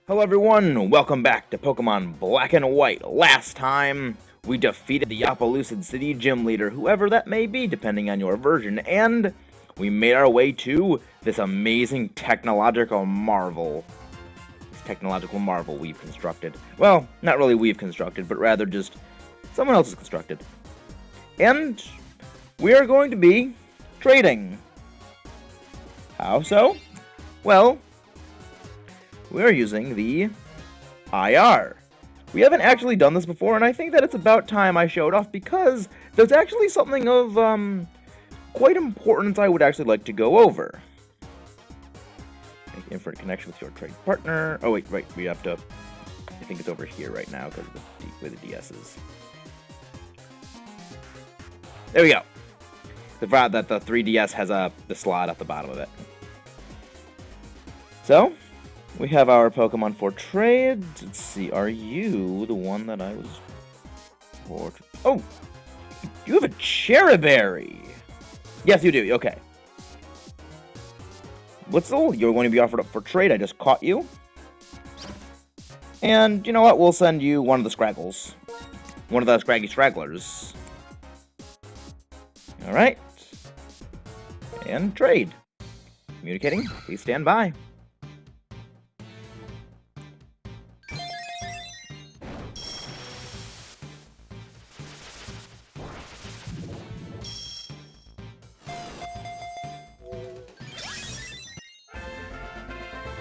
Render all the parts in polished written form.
Hello everyone, welcome back to Pokemon Black and White. Last time, we defeated the Appaloosa City gym leader, whoever that may be depending on your version, and we made our way to this amazing technological marvel. This technological marvel we've constructed. Well, not really we've constructed, but rather just someone else has constructed. And we are going to be trading. How so? Well, we're using the IR. We haven't actually done this before, and I think that it's about time I showed off because there's actually something of quite importance I would actually like to go over. Make infinite connection with your trade partner. Oh wait, right, we have to. I think it's over here right now because of where the DS is. There we go. The fact that the 3DS has the slot at the bottom of it. So, we have our Pokemon for trade. Let's see, are you the one that I was for? Oh, you have a Cherryberry. Yes, you do. Okay. Whistle, you're going to be offered up for trade. I just caught you. And you know what? We'll send you one of the Scraggles. One of the Scraggy Stragglers. Alright. And trade. Communicating. Please stand by.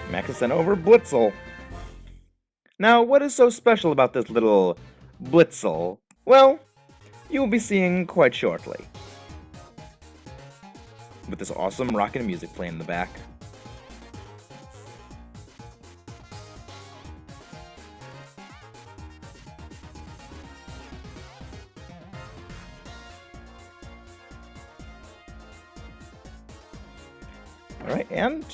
Max has sent over Blitzel. Now, what is so special about this little Blitzel? Well, you will be seeing quite shortly. With this awesome rockin' music playing in the back. Alright, and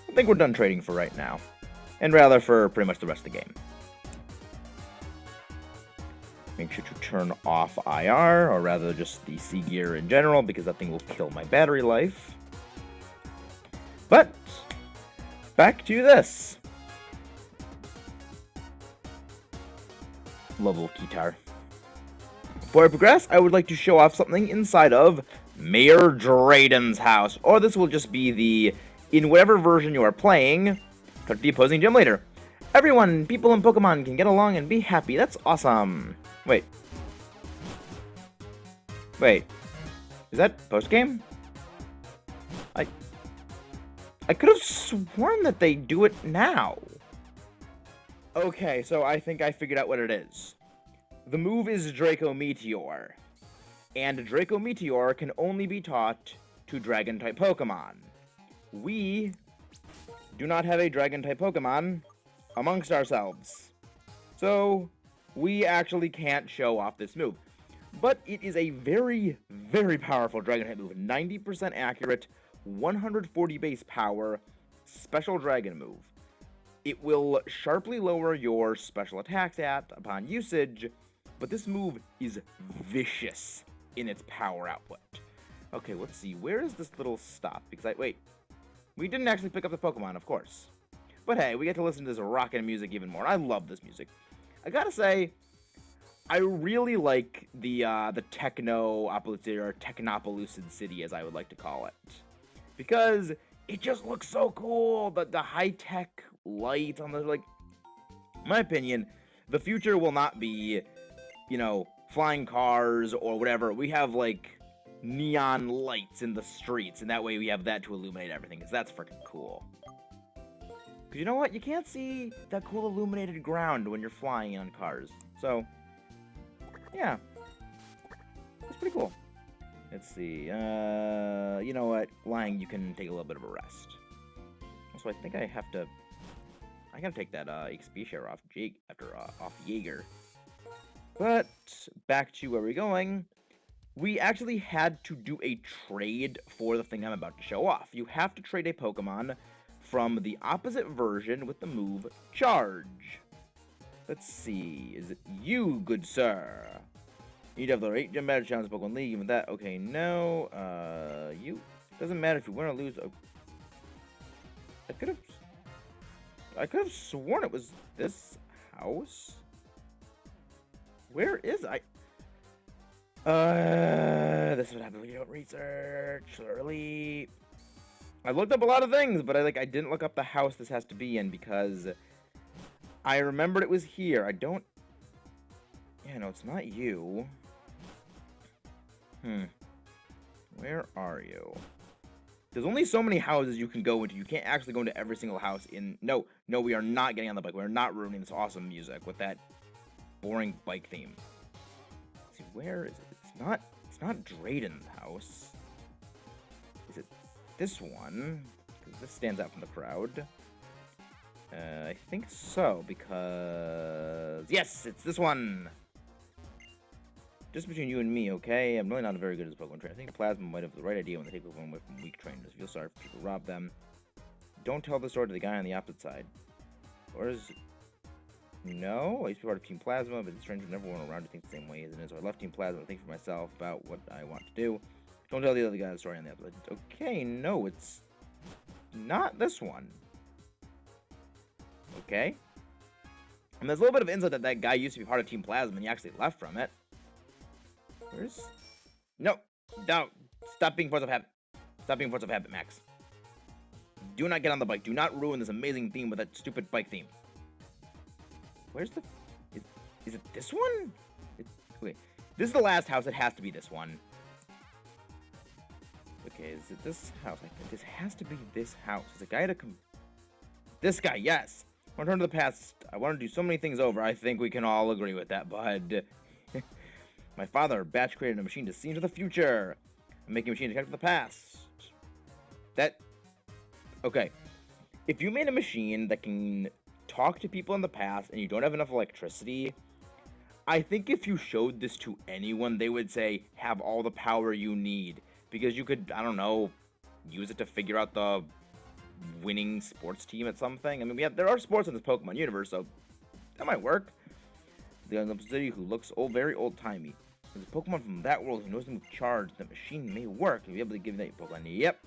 I think we're done trading for right now. And rather for pretty much the rest of the game. Make sure to turn off IR, or rather just the C gear in general, because that thing will kill my battery life. But, back to this. Level guitar. Before I progress, I would like to show off something inside of Mayor Drayden's house. Or this will just be the, in whatever version you are playing, touch the opposing gym leader. Everyone, people in Pokemon can get along and be happy. That's awesome. Wait. Is that post-game? I could have sworn that they do it now. Okay, so I think I figured out what it is. The move is Draco Meteor. And Draco Meteor can only be taught to Dragon-type Pokemon. We do not have a Dragon-type Pokemon amongst ourselves. So, we actually can't show off this move. But it is a very, very powerful Dragon-type move. 90% accurate, 140 base power, special Dragon move. It will sharply lower your special attack stat upon usage, but this move is vicious in its power output. Okay, let's see. Where is this little stop? Because wait. We didn't actually pick up the Pokemon, of course. But hey, we get to listen to this rockin' music even more. I love this music. I gotta say, I really like the Technopolis, or Technopolis City, as I would like to call it. Because it just looks so cool. The high-tech lights on the, like, in my opinion, the future will not be, you know, flying cars or whatever. We have, like, neon lights in the streets, and that way we have that to illuminate everything, because that's freaking cool. Because you know what? You can't see that cool illuminated ground when you're flying on cars. So, yeah. It's pretty cool. Let's see. You know what? Flying, you can take a little bit of a rest. So I think I have to... I gotta take that XP share off off Jaeger. But, back to where we're going. We actually had to do a trade for the thing I'm about to show off. You have to trade a Pokemon from the opposite version with the move Charge. Let's see. Is it you, good sir? You'd have the 8 gym battle challenge Pokemon League. Even that, okay, no. You. Doesn't matter if you win or lose. I could have. I could have sworn it was this house. Where is I? This is what happens when you don't research thoroughly. I looked up a lot of things, but I didn't look up the house this has to be in because I remembered it was here. I don't. Yeah, no, it's not you. Where are you? There's only so many houses you can go into. You can't actually go into every single house in... No, we are not getting on the bike. We are not ruining this awesome music with that boring bike theme. Let's see, where is it? It's not Drayden's house. Is it this one? Because this stands out from the crowd. I think so, because... Yes, it's this one! Just between you and me, okay? I'm really not very good as a Pokemon trainer. I think Plasma might have the right idea when they take Pokemon away from weak trainers. Feel sorry for people who rob them. Don't tell the story to the guy on the opposite side. Or is... No? I used to be part of Team Plasma, but the strangers never went around to think the same way as it is. So I left Team Plasma to think for myself about what I want to do. Don't tell the other guy the story on the opposite side. Okay, no, it's not this one. Okay? And there's a little bit of insight that that guy used to be part of Team Plasma and he actually left from it. Where's... No! Stop being force of habit. Stop being force of habit, Max. Do not get on the bike. Do not ruin this amazing theme with that stupid bike theme. Where's the... Is it this one? Okay. This is the last house. It has to be this one. Okay, is it this house? I think this has to be this house. Is the guy to come... This guy, yes! Return to the past. I want to do so many things over. I think we can all agree with that, bud. My father batch created a machine to see into the future. I'm making a machine to connect to the past. That... Okay. If you made a machine that can talk to people in the past and you don't have enough electricity, I think if you showed this to anyone, they would say, have all the power you need. Because you could, I don't know, use it to figure out the winning sports team at something. I mean, there are sports in this Pokemon universe, so that might work. The city who looks very old-timey. There's a Pokemon from that world who knows them with charge. The machine may work. You'll be able to give that your Pokemon. Yep.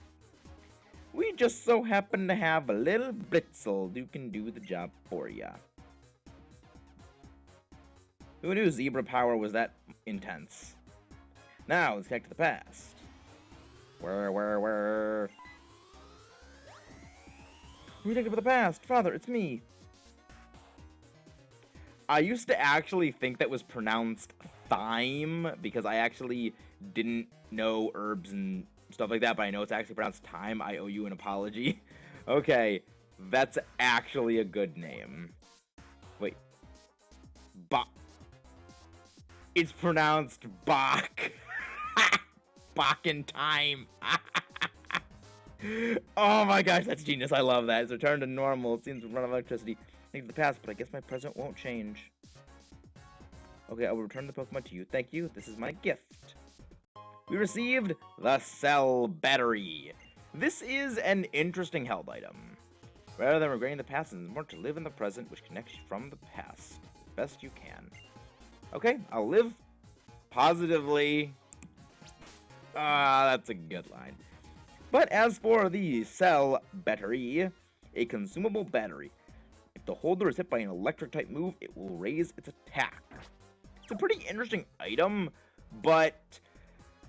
We just so happen to have a little Blitzel who can do the job for ya. Who knew Zebra power was that intense? Now, let's connect to the past. Where? Connected to the past. Father, it's me. I used to actually think that was pronounced Thyme, because I actually didn't know herbs and stuff like that, but I know it's actually pronounced Thyme. I owe you an apology. Okay, that's actually a good name. Wait. Bach. It's pronounced Bach. Bach in time. Oh my gosh, that's genius. I love that. It's returned to normal. It seems to run out of electricity. Think of the past, but I guess my present won't change. Okay, I will return the Pokemon to you. Thank you. This is my gift. We received the Cell Battery. This is an interesting held item. Rather than regretting the past, it's more to live in the present, which connects you from the past as best you can. Okay, I'll live positively. That's a good line. But as for the Cell Battery, a consumable battery. If the holder is hit by an electric-type move, it will raise its attack. It's a pretty interesting item, but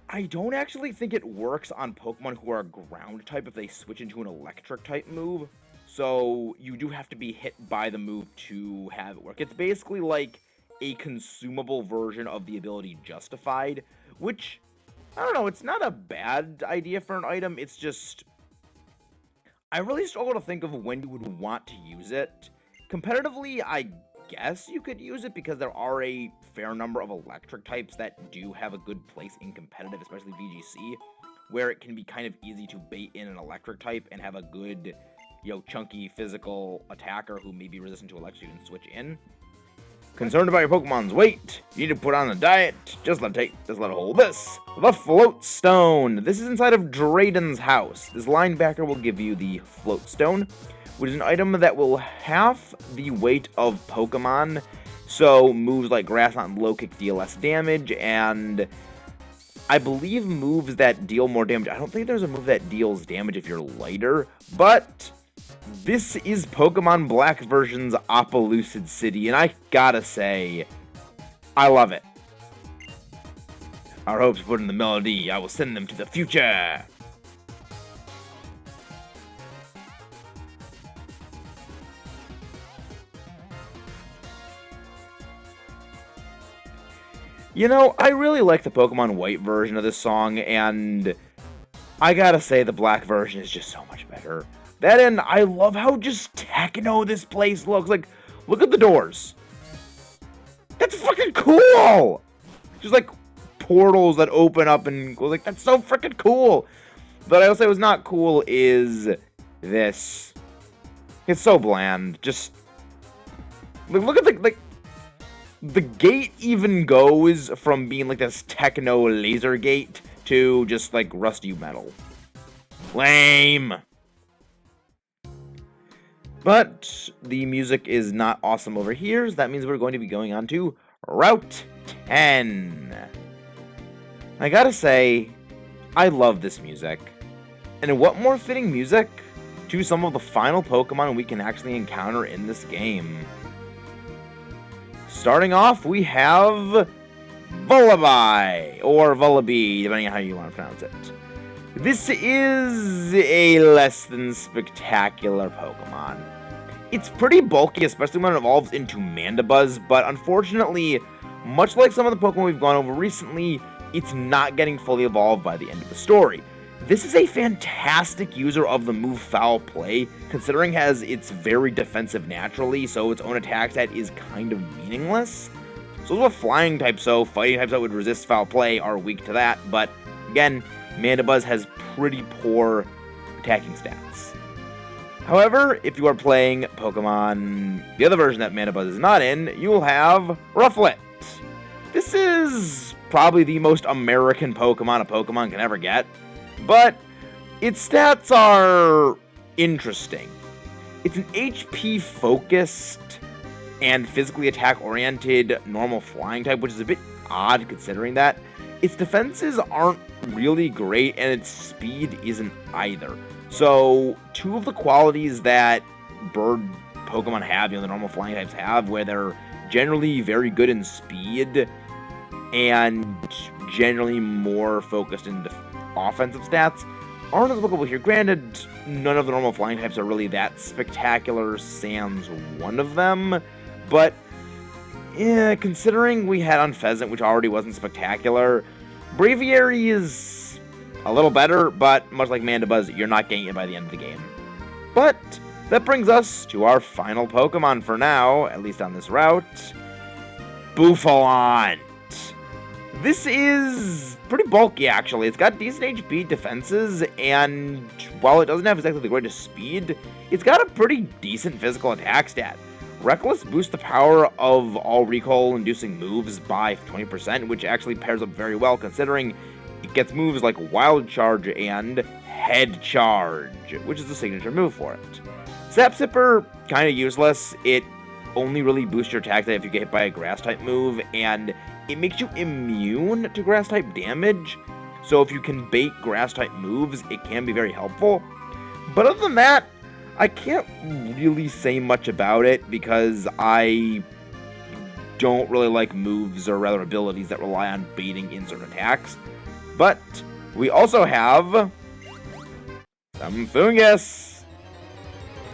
I don't actually think it works on Pokemon who are ground-type if they switch into an electric-type move. So you do have to be hit by the move to have it work. It's basically like a consumable version of the ability Justified, which, I don't know, it's not a bad idea for an item. It's just, I really struggle to think of when you would want to use it. Competitively, I guess you could use it because there are a fair number of electric types that do have a good place in competitive, especially VGC, where it can be kind of easy to bait in an electric type and have a good, chunky physical attacker who may be resistant to electric and switch in. Concerned about your Pokemon's weight? You need to put on a diet? Just let it hold this. The Float Stone. This is inside of Drayden's house. This linebacker will give you the Float Stone, which is an item that will half the weight of Pokemon. So moves like Grass Knot and Low Kick deal less damage, and I believe moves that deal more damage. I don't think there's a move that deals damage if you're lighter, but This is Pokemon Black version's Opelucid City, and I gotta say, I love it. Our hopes put in the melody, I will send them to the future. You know, I really like the Pokemon White version of this song, and I gotta say the Black version is just so much better. That and I love how just techno this place looks. Like, look at the doors. That's fucking cool! Just like portals that open up and go like, that's so freaking cool. But I will say what's not cool is this. It's so bland. Just look at the gate even goes from being like this techno laser gate to just like rusty metal. Lame. But the music is not awesome over here, so that means we're going to be going on to Route 10. I gotta say, I love this music. And what more fitting music to some of the final Pokemon we can actually encounter in this game. Starting off, we have Vullaby, or Vullaby, depending on how you want to pronounce it. This is a less than spectacular Pokemon. It's pretty bulky, especially when it evolves into Mandibuzz, but unfortunately, much like some of the Pokemon we've gone over recently, it's not getting fully evolved by the end of the story. This is a fantastic user of the move Foul Play, considering as it's very defensive naturally, so its own attack stat is kind of meaningless. So with flying type, so fighting types that would resist Foul Play are weak to that, but again, Mandibuzz has pretty poor attacking stats. However, if you are playing Pokemon, the other version that Mandibuzz is not in, you will have Rufflet. This is probably the most American Pokemon a Pokemon can ever get, but its stats are interesting. It's an HP focused and physically attack oriented normal flying type, which is a bit odd considering that. Its defenses aren't really great and its speed isn't either. So, two of the qualities that bird Pokemon have, the normal flying types have, where they're generally very good in speed and generally more focused in offensive stats, aren't as applicable here. Granted, none of the normal flying types are really that spectacular, sans one of them, but yeah, considering we had Unfezant, which already wasn't spectacular, Braviary is a little better, but much like Mandibuzz, you're not getting it by the end of the game. But that brings us to our final Pokemon for now, at least on this route, Bouffalant. This is pretty bulky, actually. It's got decent HP defenses, and while it doesn't have exactly the greatest speed, it's got a pretty decent physical attack stat. Reckless boosts the power of all recoil-inducing moves by 20%, which actually pairs up very well considering it gets moves like Wild Charge and Head Charge, which is the signature move for it. Sap Sipper, kind of useless. It only really boosts your attack if you get hit by a Grass-type move, and it makes you immune to Grass-type damage, so if you can bait Grass-type moves, it can be very helpful. But other than that, I can't really say much about it because I don't really like moves or rather abilities that rely on baiting in certain attacks. But we also have some Fungus.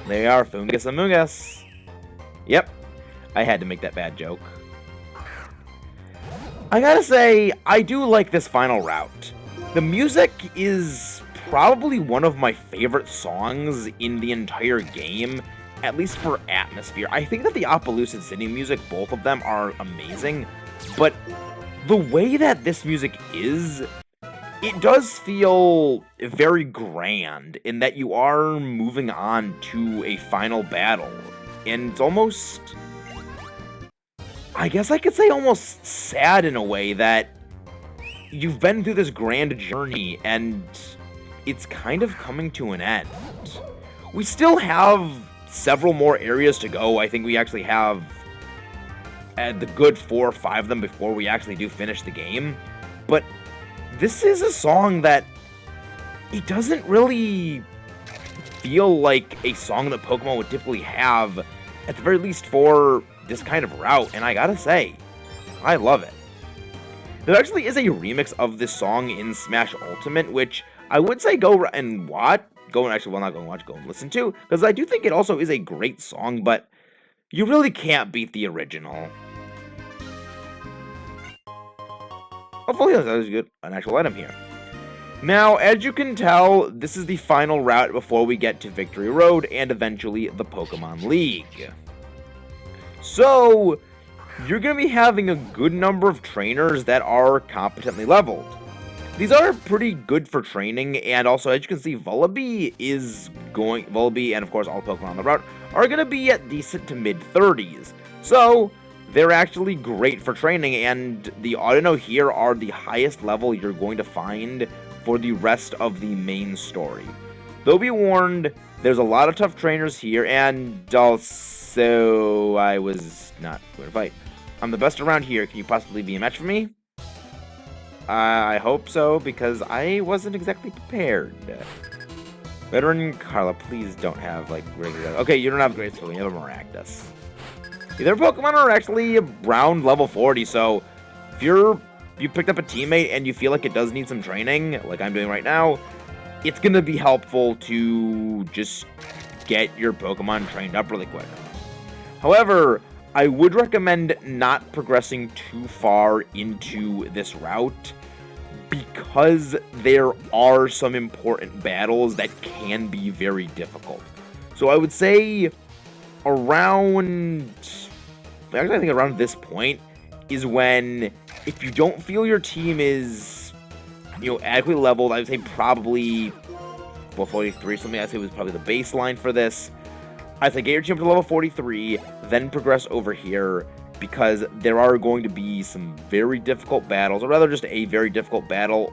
They are Fungus and Mungus. Yep, I had to make that bad joke. I gotta say, I do like this final route. The music is probably one of my favorite songs in the entire game, at least for atmosphere. I think that the Opelucid City music, both of them, are amazing, but the way that this music is, it does feel very grand in that you are moving on to a final battle, and it's almost, I guess I could say almost sad in a way that you've been through this grand journey and it's kind of coming to an end. We still have several more areas to go. I think we actually have the good 4 or 5 of them before we actually do finish the game. But this is a song that it doesn't really feel like a song that Pokemon would typically have, at the very least for this kind of route, and I gotta say, I love it. There actually is a remix of this song in Smash Ultimate, which I would say go and listen to, because I do think it also is a great song, but you really can't beat the original. Hopefully that was good, an actual item here. Now, as you can tell, this is the final route before we get to Victory Road and eventually the Pokemon League. So, you're going to be having a good number of trainers that are competently leveled. These are pretty good for training, and also, as you can see, Vullaby and of course all Pokemon on the route are going to be at decent to mid-30s. So, they're actually great for training, and the Audino here are the highest level you're going to find for the rest of the main story. Though be warned, there's a lot of tough trainers here, and also, I was not going to fight. I'm the best around here. Can you possibly be a match for me? I hope so, because I wasn't exactly prepared. Veteran Carla, please don't have, like, regular... Okay, you don't have Great Skill, you have a Maractus. Their Pokemon are actually around level 40, so if you picked up a teammate and you feel like it does need some training, like I'm doing right now, it's going to be helpful to just get your Pokemon trained up really quick. However, I would recommend not progressing too far into this route, because there are some important battles that can be very difficult. So I would say around this point is when, if you don't feel your team is, adequately leveled, I would say probably, 43 something, I'd say was probably the baseline for this. I'd say get your team up to level 43, then progress over here, because there are going to be some very difficult battles, or rather just a very difficult battle,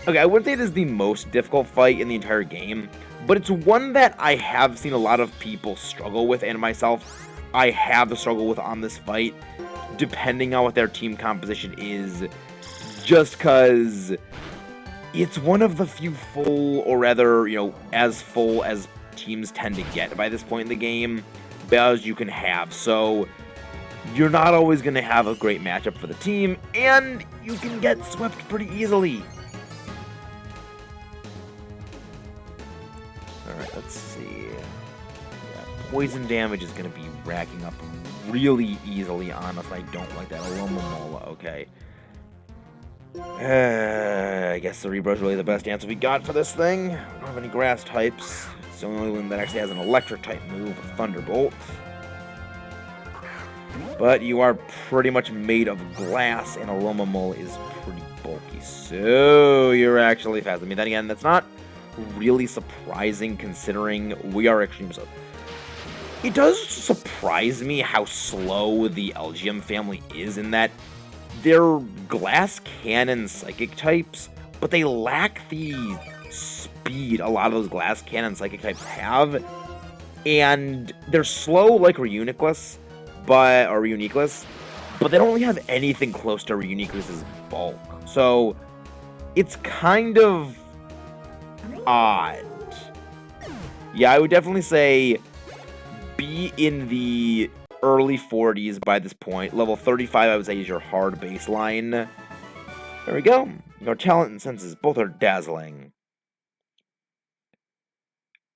okay, I wouldn't say this is the most difficult fight in the entire game, but it's one that I have seen a lot of people struggle with, and myself, I have to struggle with on this fight, depending on what their team composition is, just because it's one of the few full, or rather, as full as teams tend to get by this point in the game, battles you can have, so you're not always going to have a great matchup for the team, and you can get swept pretty easily. Alright, let's see. Yeah, poison damage is going to be racking up really easily on us. I don't like that. Alomomola, okay. I guess Cerebro's really the best answer we got for this thing. We don't have any grass types. It's the only one that actually has an electric type move, Thunderbolt. But you are pretty much made of glass, and Alomomola is pretty bulky, so you're actually fast. I mean, then again, that's not really surprising considering we are extreme. So it does surprise me how slow the Elgium family is, in that they're glass cannon psychic types, but they lack the speed a lot of those glass cannon psychic types have, and they're slow like Reuniclus, but they don't really have anything close to Reuniclus's bulk. So it's kind of odd. Yeah, I would definitely say be in the early 40s by this point. Level 35, I would say, is your hard baseline. There we go. Your talent and senses both are dazzling.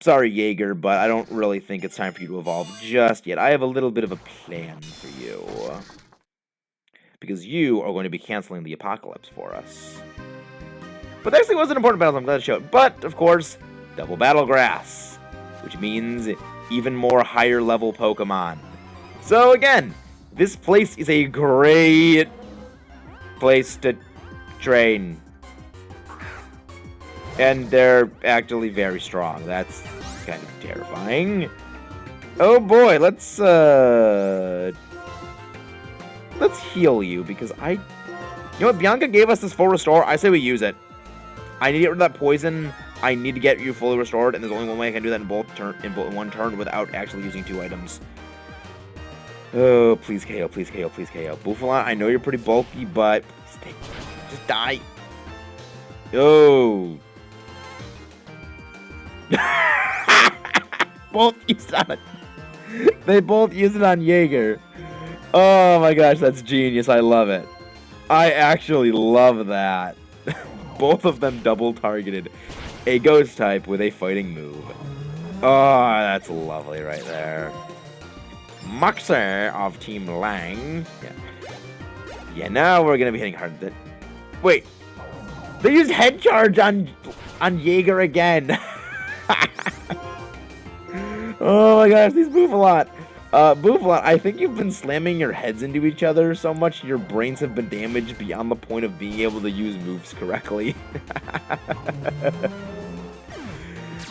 Sorry, Jaeger, but I don't really think it's time for you to evolve just yet. I have a little bit of a plan for you. Because you are going to be canceling the apocalypse for us. But there actually was an important battle, so I'm glad to show it. But, of course, double battle grass, which means even more higher level Pokemon. So again, this place is a great place to train. And they're actually very strong. That's kind of terrifying. Oh boy, let's heal you, because you know what, Bianca gave us this full restore. I say we use it. I need to get rid of that poison. I need to get you fully restored, and there's only one way I can do that in one turn without actually using 2 items. Oh, please KO, please KO, please KO. Buffalant, I know you're pretty bulky, but just die. Oh. both used it on They both use it on Jaeger. Oh my gosh, that's genius. I love it. I actually love that. Both of them double targeted a ghost type with a fighting move. Oh, that's lovely right there. Moxer of Team Lang. Yeah, now we're gonna be hitting hard. Wait, they used head charge on Jaeger again. Oh my gosh, these move a lot. Bouffalant, I think you've been slamming your heads into each other so much your brains have been damaged beyond the point of being able to use moves correctly.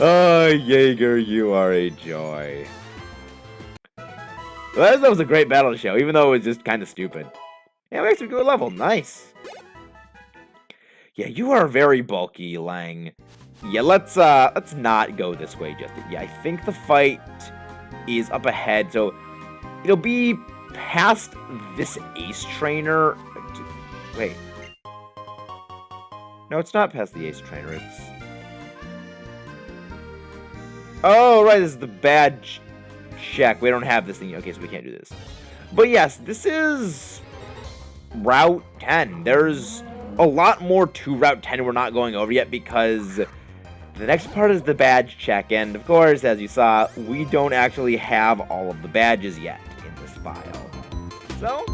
Oh, Jaeger, you are a joy. Well, that was a great battle to show, even though it was just kind of stupid. Yeah, we actually go level. Nice. Yeah, you are very bulky, Lang. Yeah, let's not go this way just yet. Yeah, I think the fight is up ahead, so it'll be past this Ace Trainer. Wait. No, it's not past the Ace Trainer, it's... Oh, right, this is the badge check. We don't have this thing. Okay, so we can't do this. But yes, this is Route 10. There's a lot more to Route 10 we're not going over yet because the next part is the badge check. And of course, as you saw, we don't actually have all of the badges yet in this file. So...